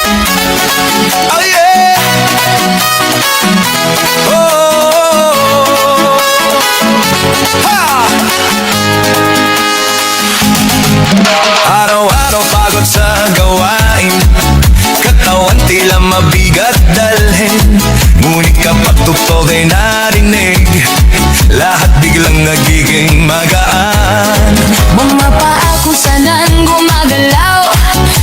Oh yeah. Oh. Ha. Araw-araw pagod sa gawain, katawan tila mabigat dalhin. Ngunit kapag tugtog ay narinig, lahat biglang nagiging magaan. Mga paa kung saan gumagalaw,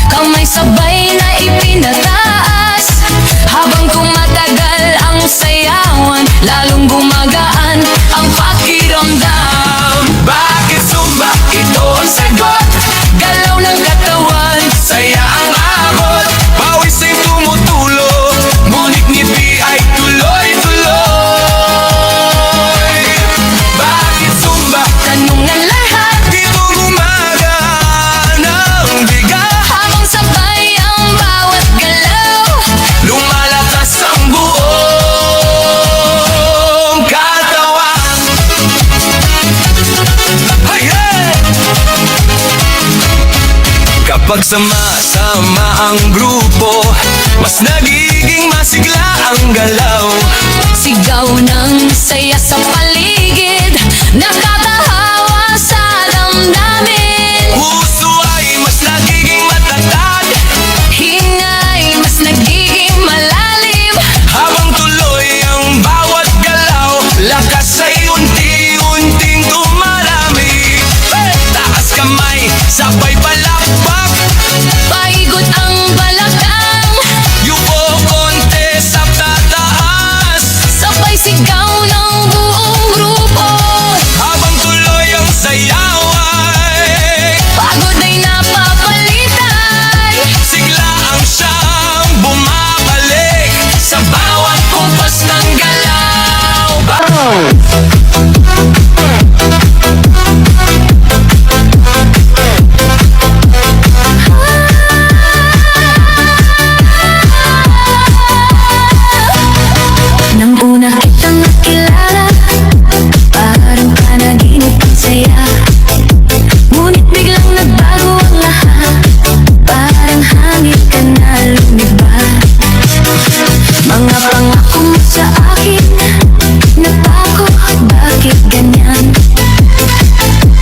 kamay sabay na ipinataas. Habang tumatagal ang sayawan, lalong gumagaan ang pakiramdam. Bakit Zumba? Ito ang sagot. Galaw ng katawan, Saya ang abot, pawis ay tumutulo, ngunit ngiti ay tuloy-tuloy. Bakit Zumba? tanong ng lahat, Dito gumagaan ang bigat, habang sabay ang bawat galaw. lumalakas ang buong katawan. Hey, hey! Kapag sama-sama ang grupo, mas nagiging masigla ang galaw. Sigaw ng saya sa paligid, nakakahawa sa damdamin. Puso ay mas nagiging matatag, Hingay mas nagiging malalim. habang tuloy ang bawat galaw, lakas ay unti-unting tumarami. Hey! Taas kamay, sabay palakpak, Paikot ang balakang, yuko konti sa tataas, sabay sigaw ng buong grupo. habang tuloy ang sayaw ay Pagod ay napapalitay, sigla ang siyang bumabalik sa bawat kumpas ng galaw. nang una kitang nakilala, parang panaginip ang saya. Ngunit biglang nagbago ang lahat, parang hangin ka na lumibad. Mga pangako mo sa akin, nabago, bakit ganyan?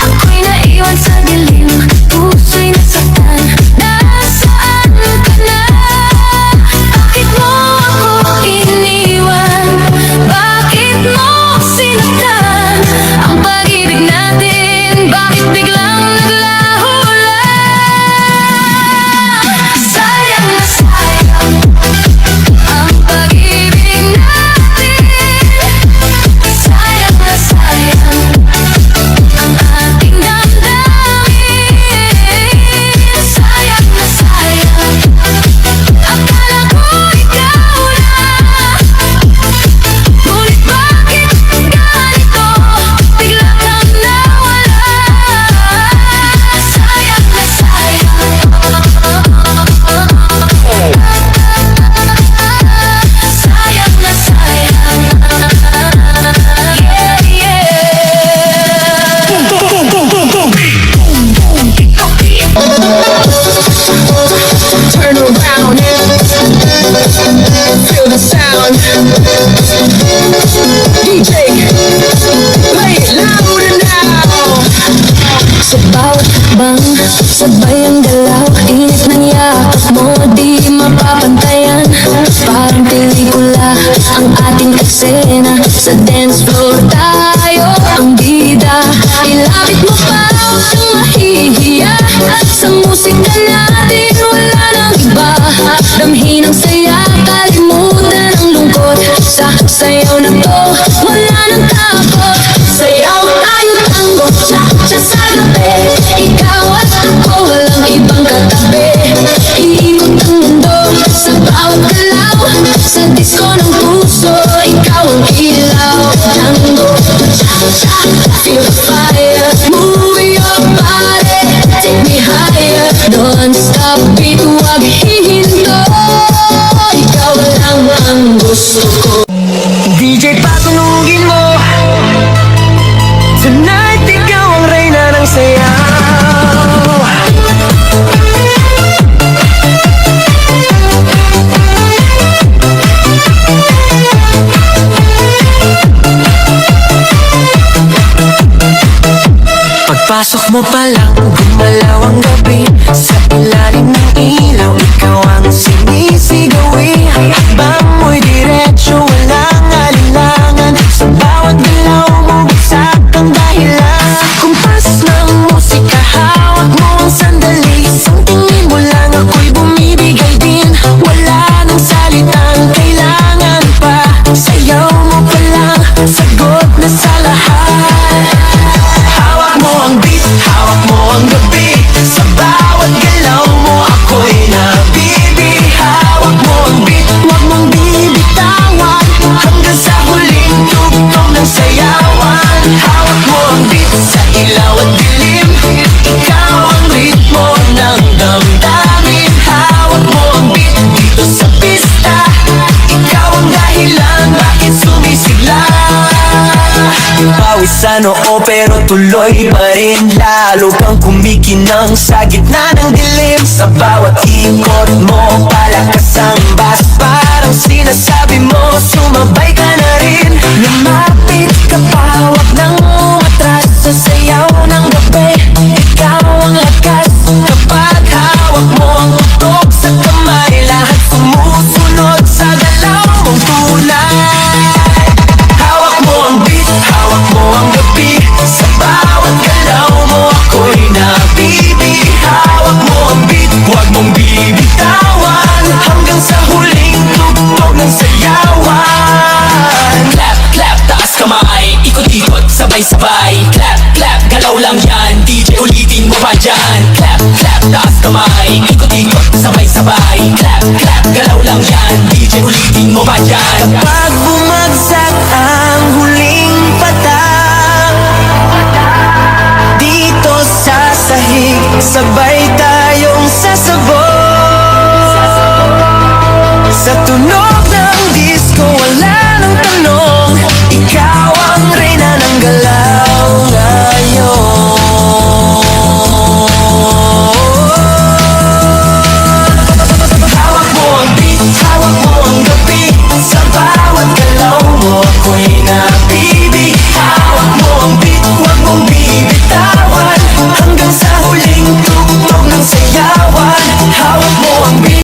Ako'y naiwan sa dilim, puso'y nasaktan. Nasaan ka na? Bakit mo ako iniwan? Bakit mo sinaktan ang pag-ibig natin? Bakit biglang naglaho lang? Sayang na sayang ang pag-ibig natin. Sayang na sayang ang ating damdamin. Sayang na sayang, akala ko ikaw na. Ngunit bakit ganito? Bigla kang nawala. Sayang na sayang, sayang na sayang. Yeah, yeah. Turn around, feel the sound. DJ, play it louder now. Sa bawat bang, sabay ang galaw. Init ng yakap mo, di mapapantayan. Parang pelikula ang ating eksena. Sa dance floor tayo ang bida. Ilapit mo pa, huwag kang mahihiya. Sa musika natin wala nang iba. Damhin ang saya, kalimutan ang lungkot. Sa sayaw na to, wala nang takot. Sayaw tayo tango, cha-cha sa gabi. Ikaw at ako, walang ibang katabi. Iikot ang mundo sa bawat galaw. Sa disco ng puso, ikaw ang ilaw. Tango, cha-cha, feel the fire. Move your body, take me higher. Don't stop it, huwag hihinto. Ikaw lang ang gusto ko. DJ, patunugin mo. Tonight, ikaw ang reyna ng sayaw. tuloy pa rin. Lalo kang kumikinang sa gitna ng dilim. Sa bawat ikot mo, palakas ang bas. Parang sinasabi mo, sumabay ka na rin. Lumapit ka pa, huwag nang umatras. Sa sayaw ng gabi, ikaw ang lakas. Kapag hawak mo ang utok sa kamay, lahat sumusunod sa galaw mong tunay. Hawak mo ang beat, hawak mo ang gabi. Sa bawat galaw mo ako'y nabibi. Hawak mo ang beat, huwag mong bibitawan, hanggang sa huling tugtog ng sayawan. Clap, clap, taas kamay, ikot-ikot, sabay-sabay. Clap, clap, galaw lang yan, DJ ulitin mo pa dyan. Clap, clap, taas kamay, ikot-ikot, sabay-sabay. Clap, clap, galaw lang yan, DJ ulitin mo pa dyan. Pag bumagsak ang huling patak dito sa sahig, sabay